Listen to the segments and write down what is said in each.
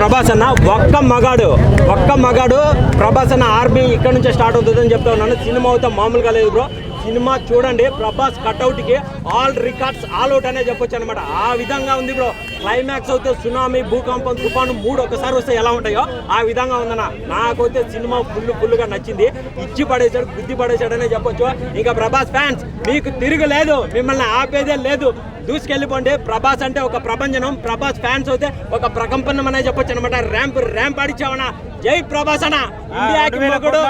ప్రభాస్ అన్న ఒక్క మగాడు ప్రభాస్ అన్న ఆర్మీ ఇక్కడ నుంచే స్టార్ట్ అవుతుందని చెప్తా ఉన్నాను. సినిమా అయితే మామూలుగా లేదు బ్రో. సినిమా చూడండి, ప్రభాస్ కట్అవుట్కి ఆల్ రికార్డ్స్ ఆల్ అవుట్ అనే చెప్పొచ్చు అనమాట. ఆ విధంగా ఉంది బ్రో. క్లైమాక్స్ అయితే సునామీ, భూకంపం, తుఫాను 3 ఒకసారి వస్తే ఎలా ఉంటాయో ఆ విధంగా ఉందన్న. నాకైతే సినిమా ఫుల్గా నచ్చింది. ఇచ్చి పడేశాడు, గుద్ది పడేశాడనే చెప్పొచ్చు. ఇంకా ప్రభాస్ ఫ్యాన్స్ మీకు తిరగలేదు, మిమ్మల్ని ఆపేదే లేదు, దూసుకెళ్ళిపోండి. ప్రభాస్ అంటే ఒక ప్రపంచం, ప్రభాస్ ఫ్యాన్స్ అయితే ఒక ప్రకంపనం అనే చెప్పొచ్చు అనమాట. ర్యాంప్ ఆడిచ్చావనా, జై ప్రభాస్ అన్న. ఇండియాకి మొగుడు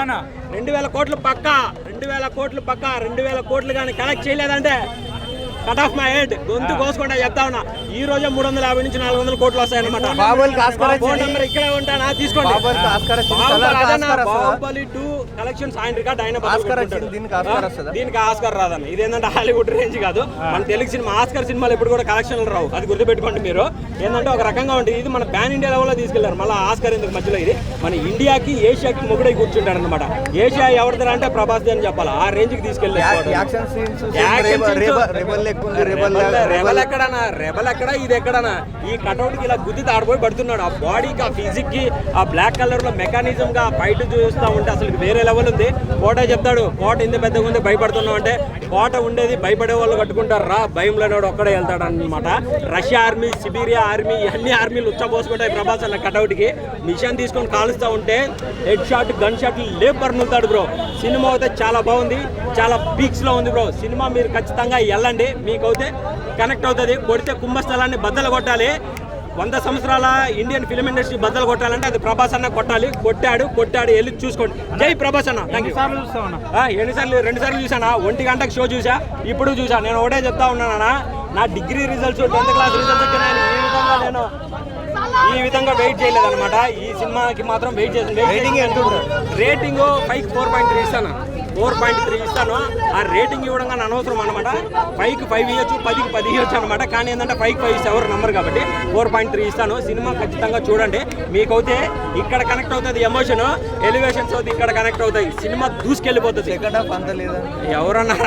2000 కోట్లు పక్కా, 2000 కోట్లు పక్కా. 2000 కోట్లు కానీ కలెక్ట్ చేయలేదంటే కట్ ఆఫ్ మై హెడ్, గొంతు కోసుకుంటా చెప్తా ఉన్నా. ఈ రోజే 350 నుంచి 400 కోట్లు వస్తాయన్నమాట. ఫోన్ నెంబర్ ఇక్కడే ఉంటానా, తీసుకోండి. బాహుబలి 2 కలెక్షన్స్ ఆయన రికార్డ్, ఆయన దీనికి ఆస్కార్ రాదన్న. ఇదేంటంటే హాలీవుడ్ రేంజ్ కాదు, మన తెలుగు సినిమా. ఆస్కార్ సినిమాలు ఎప్పుడు కూడా కలెక్షన్లు రావు, అది గుర్తుపెట్టుకోండి మీరు. ఏంటంటే ఒక రకంగా ఉంటుంది. ఇది మన పాన్ ఇండియా లెవెల్లో తీసుకెళ్లారు. మళ్ళీ ఆస్కార్ ఎందుకు మధ్యలో? ఇది మన ఇండియాకి, ఏషియాకి మొగుడై కూర్చుంటారు అనమాట. ఏషియా ఎవరిది అంటే ప్రభాస్ అని చెప్పాలి. ఆ రేంజ్ కి తీసుకెళ్ళారు. రెబల్ ఎక్కడా ఇది ఎక్కడనా? ఈ కటౌట్ కి ఇలా గుద్ది తాడిపోయి పడుతున్నాడు. ఆ బాడీకి, ఆ ఫిజిక్ కి, ఆ బ్లాక్ కలర్ లో మెకానిజం గా ఫైట్ చూస్తూ ఉంటే అసలు వేరే లెవెల్ ఉంది. కోట చెప్తాడు, కోట ఇంత పెద్దగా ఉంది భయపడుతున్నావు అంటే, కోట ఉండేది భయపడే వాళ్ళు కట్టుకుంటారు రా, భయం లేనివాడు ఒక్కడే వెళ్తాడు అనమాట. రష్యా ఆర్మీ, సిబీరియా ఆర్మీ, అన్ని ఆర్మీలు ఉచ్చబోసుకుంటాయి ప్రభాస్ అన్న కటౌట్ కి. మిషన్ తీసుకొని కాలుస్తూ ఉంటే హెడ్ షాట్, గన్ షాట్ లేపర్ నులుతాడు బ్రో. సినిమా అయితే చాలా బాగుంది, చాలా పీక్స్ లో ఉంది బ్రో. సినిమా మీరు ఖచ్చితంగా వెళ్ళండి, మీకైతే కనెక్ట్ అవుతుంది. కొడితే కుంభస్థలాన్ని బద్దలు కొట్టాలి. 100 సంవత్సరాల ఇండియన్ ఫిల్మ్ ఇండస్ట్రీ బద్దలు కొట్టాలంటే అది ప్రభాస్ అన్న కొట్టాలి. కొట్టాడు, వెళ్ళి చూసుకోండి. జై ప్రభాస్ అన్న. Thank you. ఎన్నిసార్లు? 2 సార్లు చూసానా. 1 గంటకు షో చూసా, ఇప్పుడు చూసా. నేను ఒకటే చెప్తా ఉన్నానా, నా degree results, 10th class results నేను ఈ విధంగా వెయిట్ చేయలేదు అనమాట. ఈ సినిమాకి మాత్రం వెయిట్ చేసింది. రేటింగ్ 5కి 4.3 ఇస్తాను. 4.3 ఇస్తాను. ఆ రేటింగ్ ఇవ్వడం కానీ అనవసరం అనమాట. 5కి 5 ఇవ్వచ్చు, 10కి 10 ఇవ్వచ్చు అనమాట. కానీ ఏంటంటే 5కి 5 ఇస్తే ఎవరు నమ్మరు కాబట్టి 4.3 ఇస్తాను. సినిమా ఖచ్చితంగా చూడండి, మీకైతే ఇక్కడ కనెక్ట్ అవుతుంది. ఎమోషన్, ఎలివేషన్స్ అయితే ఇక్కడ కనెక్ట్ అవుతాయి. సినిమా దూసుకెళ్ళిపోతుంది. ఎవరన్నా